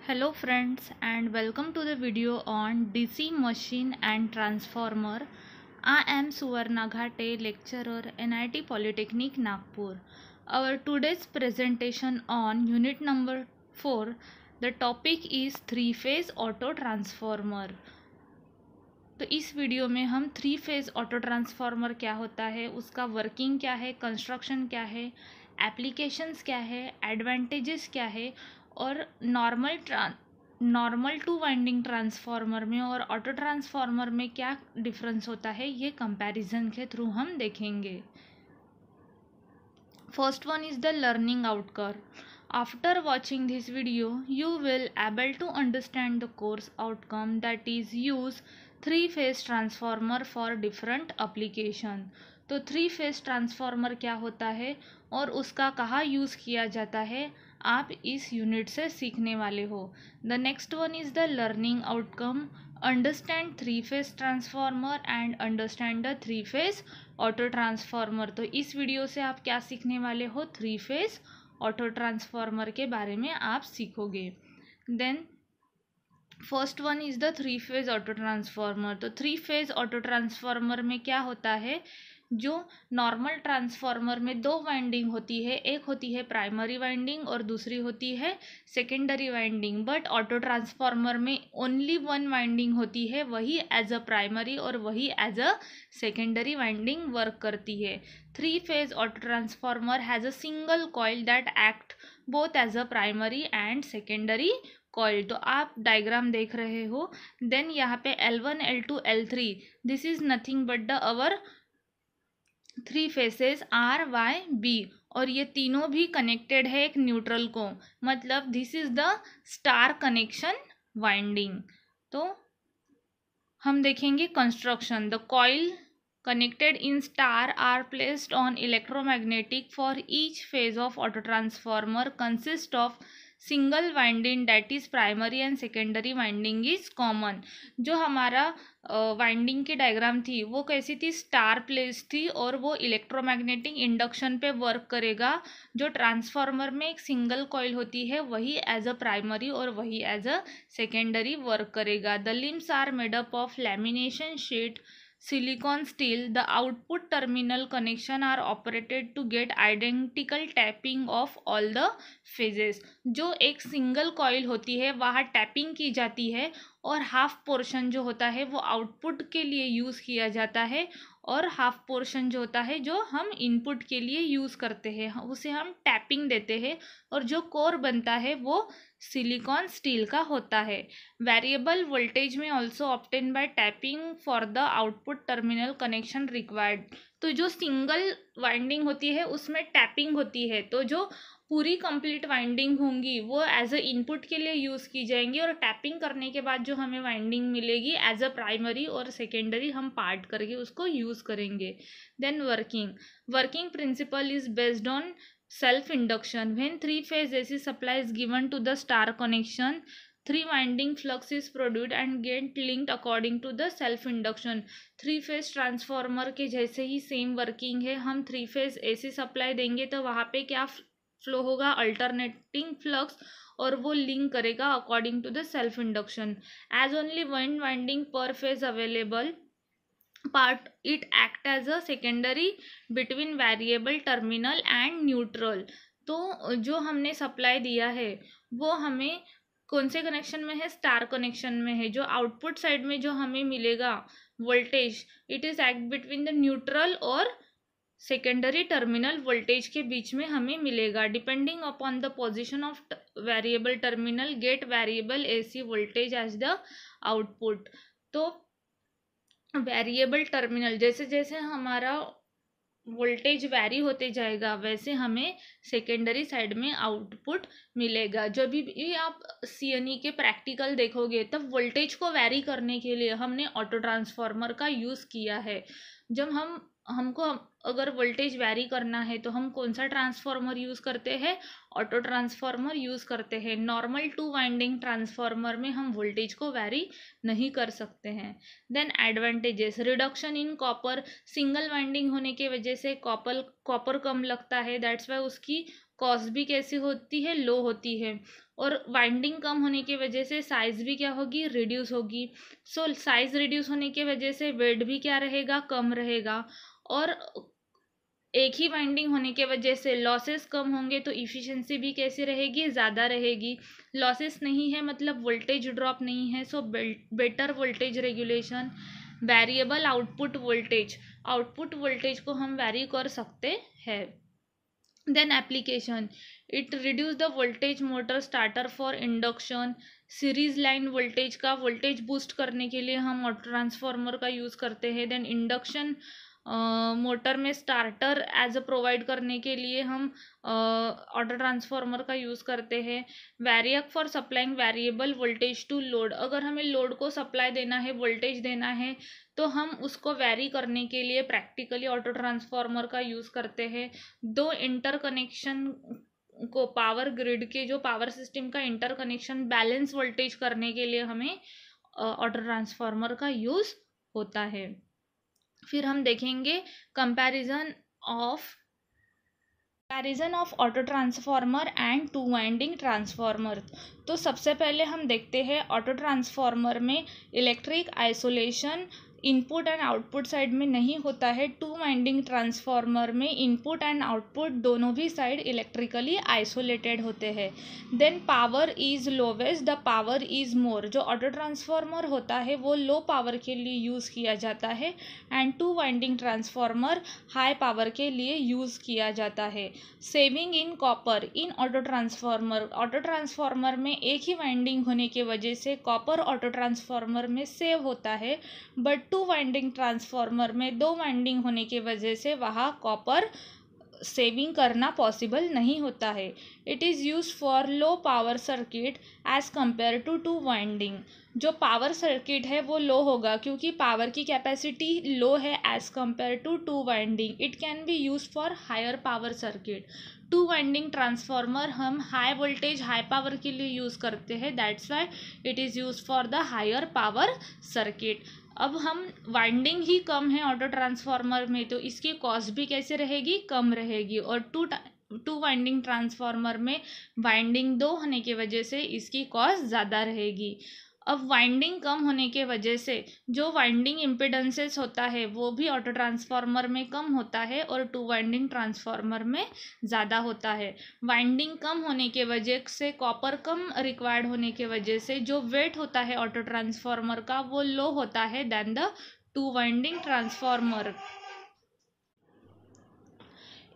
Hello friends and welcome to the video on DC machine and transformer. I am Suvarna Ghate, lecturer NIT Polytechnic Nagpur. Our today's presentation on unit number 4. The topic is three phase auto transformer. तो इस video में हम three phase auto transformer क्या होता है, उसका working क्या है, कंस्ट्रक्शन क्या है, एप्लीकेशंस क्या है, एडवांटेजेस क्या है और नॉर्मल टू वाइंडिंग ट्रांसफार्मर में और ऑटो ट्रांसफार्मर में क्या डिफरेंस होता है, ये कंपैरिजन के थ्रू हम देखेंगे. First one is the learning outcome. After watching this video, you will able to understand the course outcome, that is use three phase transformer for different application. तो three phase transformer क्या होता है और उसका कहाँ use किया जाता है, आप इस यूनिट से सीखने वाले हो. The next one is the learning outcome. Understand three phase transformer and understand the three phase auto transformer. तो इस वीडियो से आप क्या सीखने वाले हो, थ्री फेज ऑटो ट्रांसफार्मर के बारे में आप सीखोगे. Then first one is the three phase auto transformer. तो थ्री फेज ऑटो ट्रांसफार्मर में क्या होता है, जो नॉर्मल ट्रांसफार्मर में दो वाइंडिंग होती है, एक होती है प्राइमरी वाइंडिंग और दूसरी होती है secondary winding. But auto transformer में ओनली वन वाइंडिंग होती है, वही एज अ प्राइमरी और वही as a secondary winding work करती है. Three phase auto transformer has a single coil that act both as a primary and secondary coil. तो आप डायग्राम देख रहे हो. देन यहाँ पे L1, L2, L3, this is nothing but the our three faces R, Y, B और ये तीनों भी कनेक्टेड है एक न्यूट्रल को, मतलब this is the star connection winding. तो हम देखेंगे construction. The coil connected in star are placed on electromagnetic for each phase of auto transformer consist of single winding that is primary and secondary winding is common. जो हमारा winding की diagram थी वो कैसी थी, स्टार प्लेस थी और वो इलेक्ट्रोमैग्नेटिक इंडक्शन पे वर्क करेगा. जो ट्रांसफार्मर में एक सिंगल कॉइल होती है वही एज अ प्राइमरी और वही एज अ सेकेंडरी वर्क करेगा. The limbs are made up of lamination sheet, silicon steel. The output terminal connection are operated to get identical tapping of all the phases. जो एक single coil होती है वहाँ tapping की जाती है और हाफ पोर्शन जो होता है वो आउटपुट के लिए यूज़ किया जाता है और हाफ पोर्शन जो होता है जो हम इनपुट के लिए यूज़ करते हैं उसे हम टैपिंग देते हैं और जो कोर बनता है वो सिलिकॉन स्टील का होता है. वेरिएबल वोल्टेज में also obtain bye tapping for the output terminal connection required. तो जो सिंगल वाइंडिंग होती है उसमें टैपिंग होती है, तो जो पूरी कंप्लीट वाइंडिंग होंगी वो एज अ इनपुट के लिए यूज़ की जाएंगी और टैपिंग करने के बाद जो हमें वाइंडिंग मिलेगी एज अ प्राइमरी और सेकेंडरी हम पार्ट करके उसको यूज़ करेंगे. Then working principle is based on self induction. When three phase AC supply is given to the star connection, three winding flux is produced and get linked according to the self induction. Three phase transformer के जैसे ही same working है. हम three phase AC supply देंगे तो वहाँ पे क्या flow होगा, अल्टरनेटिंग फ्लक्स, और वो लिंक करेगा according to the self induction. As only one winding पर phase available part it act as a secondary between variable terminal and neutral. तो जो हमने सप्लाई दिया है वो हमें कौन से कनेक्शन में है, स्टार कनेक्शन में है. जो आउटपुट साइड में जो हमें मिलेगा voltage, it is act between the neutral और सेकेंडरी टर्मिनल वोल्टेज के बीच में हमें मिलेगा. Depending upon the position of variable terminal get variable AC voltage as the output. तो वेरिएबल टर्मिनल जैसे जैसे हमारा वोल्टेज वैरी होते जाएगा वैसे हमें सेकेंडरी साइड में आउटपुट मिलेगा. जब भी आप CNE के प्रैक्टिकल देखोगे तब वोल्टेज को वैरी करने के लिए हमने ऑटो ट्रांसफार्मर का यूज़ किया है. जब हमको अगर वोल्टेज वैरी करना है तो हम कौन सा ट्रांसफार्मर यूज़ करते हैं, ऑटो ट्रांसफार्मर यूज़ करते हैं. नॉर्मल टू वाइंडिंग ट्रांसफार्मर में हम वोल्टेज को वैरी नहीं कर सकते हैं. Then advantages, reduction in copper. Single winding होने की वजह से कॉपर कम लगता है, दैट्स वाई उसकी कॉस्ट भी कैसी होती है, लो होती है. और वाइंडिंग कम होने की वजह से साइज़ भी क्या होगी, रिड्यूस होगी। सो साइज़ रिड्यूस होने की वजह से वेट भी क्या रहेगा, कम रहेगा। और एक ही वाइंडिंग होने के वजह से लॉसेस कम होंगे तो इफ़िशियंसी भी कैसी रहेगी, ज़्यादा रहेगी। लॉसेस नहीं है मतलब वोल्टेज ड्रॉप नहीं है, so better voltage regulation. Variable output voltage को हम वैरी कर सकते हैं। Then application, it reduce the voltage motor starter for induction. Series line voltage का वोल्टेज बूस्ट करने के लिए हम ऑटो ट्रांसफार्मर का यूज़ करते हैं। देन इंडक्शन मोटर में स्टार्टर एज अ प्रोवाइड करने के लिए हम ऑटो ट्रांसफार्मर का यूज़ करते हैं। Variac for supplying variable voltage to load, अगर हमें लोड को सप्लाई देना है, वोल्टेज देना है, तो हम उसको वैरी करने के लिए प्रैक्टिकली ऑटो ट्रांसफार्मर का यूज़ करते हैं। दो इंटरकनेक्शन को पावर ग्रिड के जो पावर सिस्टम का इंटरकनेक्शन बैलेंस वोल्टेज करने के लिए हमें ऑटो ट्रांसफार्मर का यूज़ होता है। फिर हम देखेंगे comparison of auto transformer and two winding transformer. तो सबसे पहले हम देखते हैं ऑटो ट्रांसफार्मर में electric isolation input and output side में नहीं होता है। टू वाइंडिंग ट्रांसफार्मर में इनपुट एंड आउटपुट दोनों भी साइड इलेक्ट्रिकली आइसोलेटेड होते हैं। Then power is lowest, the power is more. जो ऑटो ट्रांसफार्मर होता है वो लो पावर के लिए यूज़ किया जाता है and two winding transformer high power के लिए यूज़ किया जाता है। Saving in copper in auto transformer में एक ही वाइंडिंग होने की वजह से कॉपर ऑटो ट्रांसफार्मर में सेव होता है, बट टू वाइंडिंग ट्रांसफार्मर में दो वाइंडिंग होने की वजह से वहाँ कॉपर सेविंग करना पॉसिबल नहीं होता है। It is use for low power circuit as compare to two winding. जो पावर सर्किट है वो लो होगा क्योंकि पावर की कैपेसिटी लो है as compare to two winding. It can be use for higher power circuit. Two winding transformer हम high voltage high power के लिए यूज़ करते हैं, that's why it is use for the higher power circuit. अब हम winding ही कम है auto transformer में तो इसकी कॉस्ट भी कैसे रहेगी, कम रहेगी। और टू वाइंडिंग ट्रांसफार्मर में वाइंडिंग दो होने की वजह से इसकी कॉस्ट ज़्यादा रहेगी। अब वाइंडिंग कम होने के वजह से जो वाइंडिंग इम्पिडेंसेस होता है वो भी ऑटो ट्रांसफार्मर में कम होता है और टू वाइंडिंग ट्रांसफार्मर में ज़्यादा होता है। वाइंडिंग कम होने के वजह से कॉपर कम रिक्वायर्ड होने के वजह से जो वेट होता है ऑटो ट्रांसफार्मर का वो लो होता है than the two winding transformer.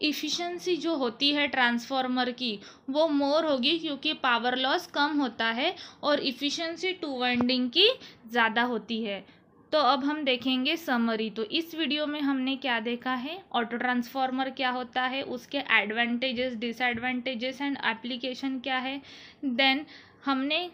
Efficiency जो होती है ट्रांसफार्मर की वो मोर होगी क्योंकि पावर लॉस कम होता है और इफ़िशेंसी टू वाइंडिंग की ज़्यादा होती है। तो अब हम देखेंगे समरी। तो इस वीडियो में हमने क्या देखा है, ऑटो ट्रांसफार्मर क्या होता है, उसके एडवांटेजेस, डिसएडवांटेजेस एंड एप्लीकेशन क्या है। देन हमने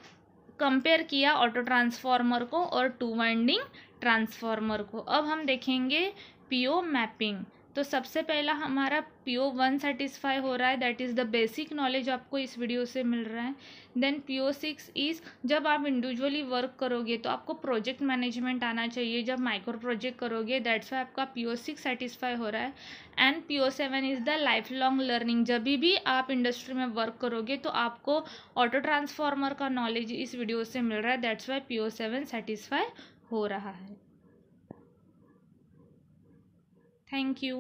कंपेयर किया ऑटो ट्रांसफार्मर को और टू वाइंडिंग ट्रांसफार्मर को। अब हम देखेंगे पीओ मैपिंग। तो सबसे पहला हमारा PO1 सेटिस्फाई हो रहा है, that is the basic knowledge आपको इस वीडियो से मिल रहा है। देन PO6 इज़ जब आप इंडिविजुअली वर्क करोगे तो आपको प्रोजेक्ट मैनेजमेंट आना चाहिए। जब माइक्रो प्रोजेक्ट करोगे दैट्स वाई आपका PO6 सेटिस्फाई हो रहा है। And PO7 is the life long learning. जब भी आप इंडस्ट्री में वर्क करोगे तो आपको ऑटो ट्रांसफार्मर का नॉलेज इस वीडियो से मिल रहा है, दैट्स वाई PO7 सेटिस्फाई हो रहा है। Thank you.